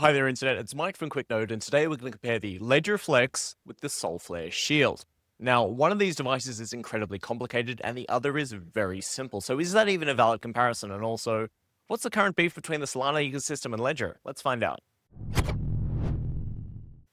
Hi there, Internet. It's Mike from QuickNote, and today we're going to compare the Ledger Flex with the Solflare Shield. Now, one of these devices is incredibly complicated, and the other is very simple. So, is that even a valid comparison? And also, what's the current beef between the Solana ecosystem and Ledger? Let's find out.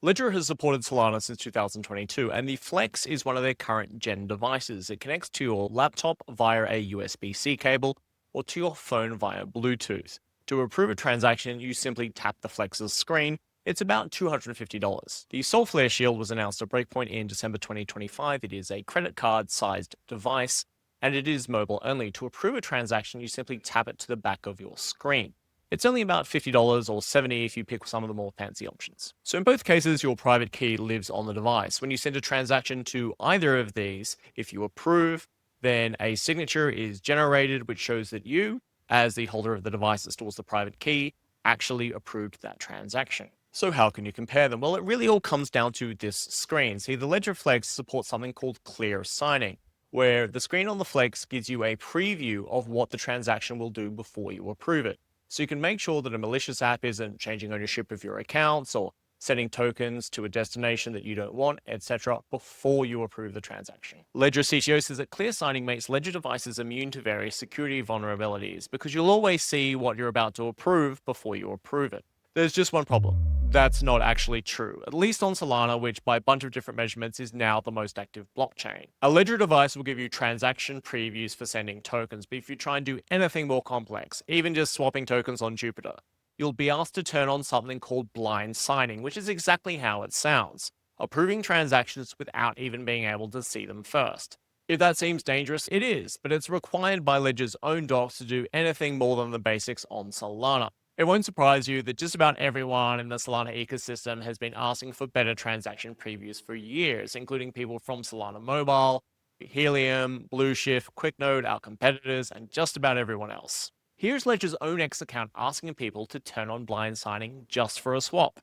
Ledger has supported Solana since 2022, and the Flex is one of their current gen devices. It connects to your laptop via a USB-C cable or to your phone via Bluetooth. To approve a transaction, you simply tap the Flex's screen. It's about $250. The Solflare Shield was announced at Breakpoint in December 2025. It is a credit card sized device, and it is mobile only. To approve a transaction, you simply tap it to the back of your screen. It's only about $50 or $70 if you pick some of the more fancy options. So in both cases, your private key lives on the device. When you send a transaction to either of these, if you approve, then a signature is generated, which shows that you, as the holder of the device that stores the private key, actually approved that transaction. So how can you compare them? Well, it really all comes down to this screen. See, the Ledger Flex supports something called clear signing, where the screen on the Flex gives you a preview of what the transaction will do before you approve it. So you can make sure that a malicious app isn't changing ownership of your accounts or sending tokens to a destination that you don't want, etc., before you approve the transaction. Ledger CTO says that clear signing makes Ledger devices immune to various security vulnerabilities because you'll always see what you're about to approve before you approve it. There's just one problem. That's not actually true, at least on Solana, which by a bunch of different measurements is now the most active blockchain. A Ledger device will give you transaction previews for sending tokens, but if you try and do anything more complex, even just swapping tokens on Jupiter, you'll be asked to turn on something called blind signing, which is exactly how it sounds, approving transactions without even being able to see them first. If that seems dangerous, it is, but it's required by Ledger's own docs to do anything more than the basics on Solana. It won't surprise you that just about everyone in the Solana ecosystem has been asking for better transaction previews for years, including people from Solana Mobile, Helium, Blueshift, QuickNote, our competitors, and just about everyone else. Here's Ledger's own X account asking people to turn on blind signing just for a swap.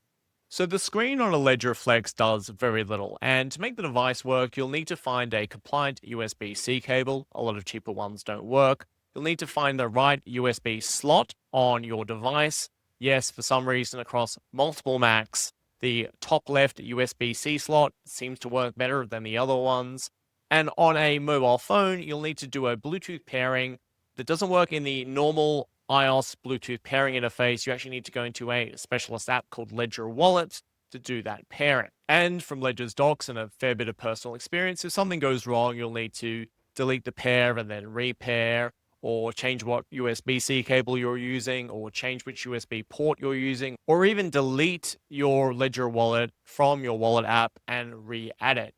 So the screen on a Ledger Flex does very little, and to make the device work, you'll need to find a compliant USB-C cable. A lot of cheaper ones don't work. You'll need to find the right USB slot on your device. Yes, for some reason across multiple Macs, the top left USB-C slot seems to work better than the other ones. And on a mobile phone, you'll need to do a Bluetooth pairing that doesn't work in the normal iOS Bluetooth pairing interface. You actually need to go into a specialist app called Ledger Wallet to do that pairing. And from Ledger's docs and a fair bit of personal experience, if something goes wrong, you'll need to delete the pair and then repair, or change what USB-C cable you're using, or change which USB port you're using, or even delete your Ledger wallet from your wallet app and re-add it.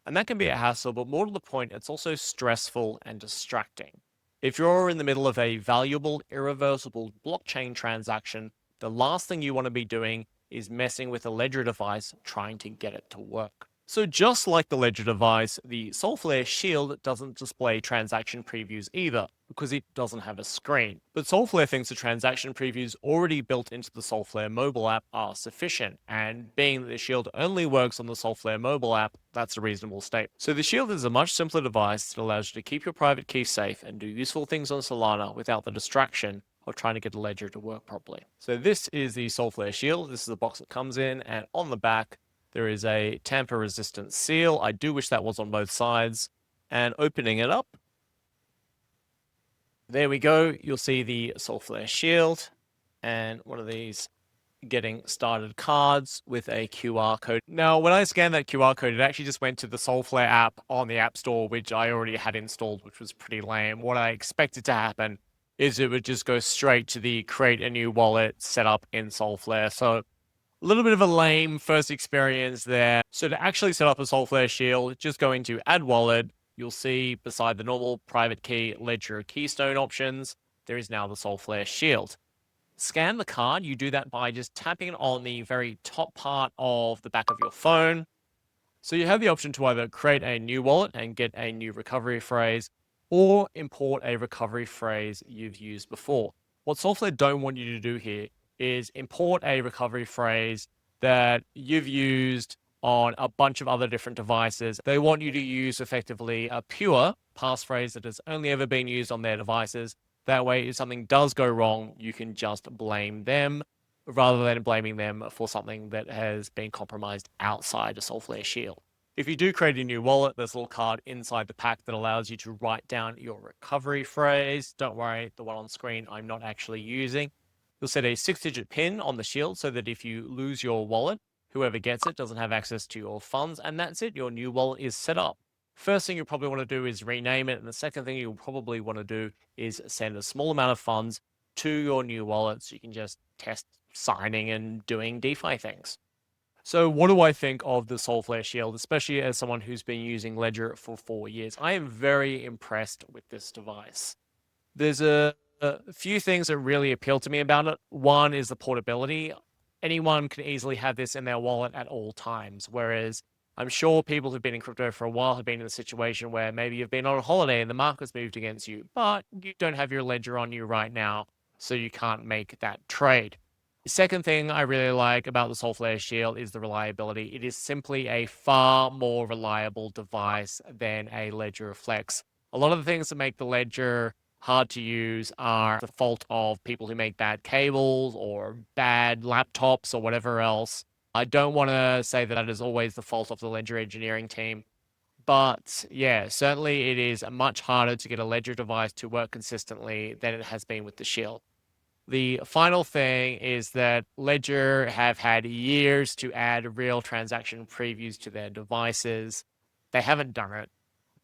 And that can be a hassle, but more to the point, it's also stressful and distracting. If you're in the middle of a valuable, irreversible blockchain transaction, the last thing you want to be doing is messing with a Ledger device trying to get it to work. So just like the Ledger device, the Solflare Shield doesn't display transaction previews either, because it doesn't have a screen. But Solflare thinks the transaction previews already built into the Solflare mobile app are sufficient, and being that the Shield only works on the Solflare mobile app, that's a reasonable statement. So the Shield is a much simpler device that allows you to keep your private key safe and do useful things on Solana without the distraction of trying to get a Ledger to work properly. So this is the Solflare Shield. This is the box it comes in, and on the back, there is a tamper-resistant seal. I do wish that was on both sides. And opening it up, there we go. You'll see the Solflare Shield and one of these getting started cards with a QR code. Now, when I scanned that QR code, it actually just went to the Solflare app on the App Store, which I already had installed, which was pretty lame. What I expected to happen is it would just go straight to the create a new wallet setup in Solflare. So a little bit of a lame first experience there. So to actually set up a Solflare Shield, just go into Add Wallet. You'll see beside the normal private key Ledger Keystone options, there is now the Solflare Shield. Scan the card. You do that by just tapping it on the very top part of the back of your phone. So you have the option to either create a new wallet and get a new recovery phrase, or import a recovery phrase you've used before. What Solflare don't want you to do here is import a recovery phrase that you've used on a bunch of other different devices. They want you to use effectively a pure passphrase that has only ever been used on their devices. That way, if something does go wrong, you can just blame them. rather than blaming them for something that has been compromised outside a Solflare Shield. If you do create a new wallet, there's a little card inside the pack that allows you to write down your recovery phrase. Don't worry, the one on screen I'm not actually using. You'll set a 6-digit PIN on the shield so that if you lose your wallet, whoever gets it doesn't have access to your funds, and that's it. Your new wallet is set up. First thing you probably want to do is rename it, and the second thing you'll probably want to do is send a small amount of funds to your new wallet so you can just test signing and doing DeFi things. So what do I think of the Solflare Shield, especially as someone who's been using Ledger for 4 years? I am very impressed with this device. There's a few things that really appeal to me about it. One is the portability. Anyone can easily have this in their wallet at all times, whereas I'm sure people who've been in crypto for a while have been in a situation where maybe you've been on a holiday and the market's moved against you, but you don't have your Ledger on you right now, so you can't make that trade. The second thing I really like about the Solflare Shield is the reliability. It is simply a far more reliable device than a Ledger Flex. A lot of the things that make the Ledger hard to use are the fault of people who make bad cables or bad laptops or whatever else. I don't want to say that that is always the fault of the Ledger engineering team, but yeah, certainly it is much harder to get a Ledger device to work consistently than it has been with the Shield. The final thing is that Ledger have had years to add real transaction previews to their devices. They haven't done it.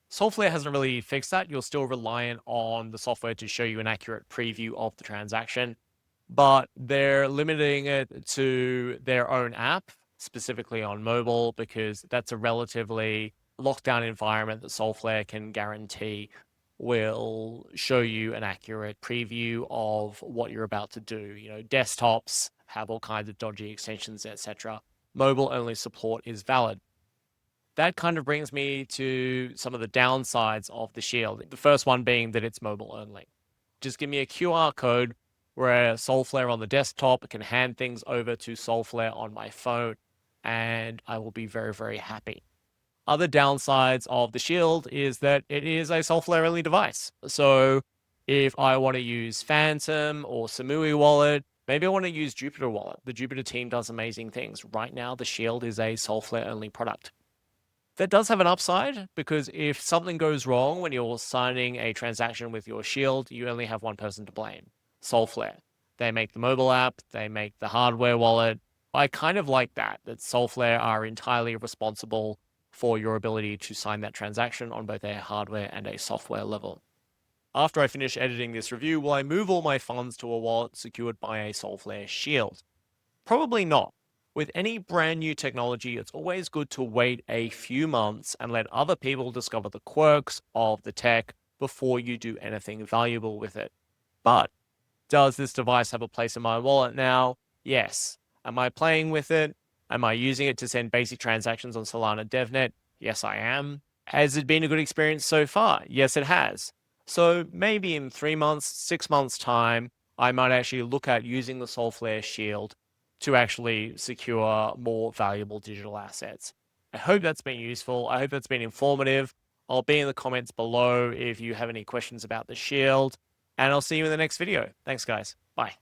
Solflare hasn't really fixed that. You're still reliant on the software to show you an accurate preview of the transaction, but they're limiting it to their own app, specifically on mobile, because that's a relatively locked down environment that Solflare can guarantee will show you an accurate preview of what you're about to do. Desktops have all kinds of dodgy extensions, etc. Mobile only support is valid. That kind of brings me to some of the downsides of the Shield. The first one being that it's mobile only. Just give me a QR code where Solflare on the desktop can hand things over to Solflare on my phone, and I will be very, very happy. Other downsides of the Shield is that it is a Solflare only device. So if I want to use Phantom or Samui Wallet, maybe I want to use Jupiter Wallet. The Jupiter team does amazing things. Right now, the Shield is a Solflare only product. That does have an upside because if something goes wrong when you're signing a transaction with your Shield, you only have one person to blame, Solflare. They make the mobile app, they make the hardware wallet. I kind of like that Solflare are entirely responsible for your ability to sign that transaction on both a hardware and a software level. After I finish editing this review, will I move all my funds to a wallet secured by a Solflare Shield? Probably not. With any brand new technology, it's always good to wait a few months and let other people discover the quirks of the tech before you do anything valuable with it. But does this device have a place in my wallet now? Yes. Am I playing with it? Am I using it to send basic transactions on Solana DevNet? Yes, I am. Has it been a good experience so far? Yes, it has. So maybe in 3 months, 6 months' time, I might actually look at using the Solflare Shield to actually secure more valuable digital assets. I hope that's been useful. I hope that's been informative. I'll be in the comments below if you have any questions about the Shield, and I'll see you in the next video. Thanks, guys. Bye.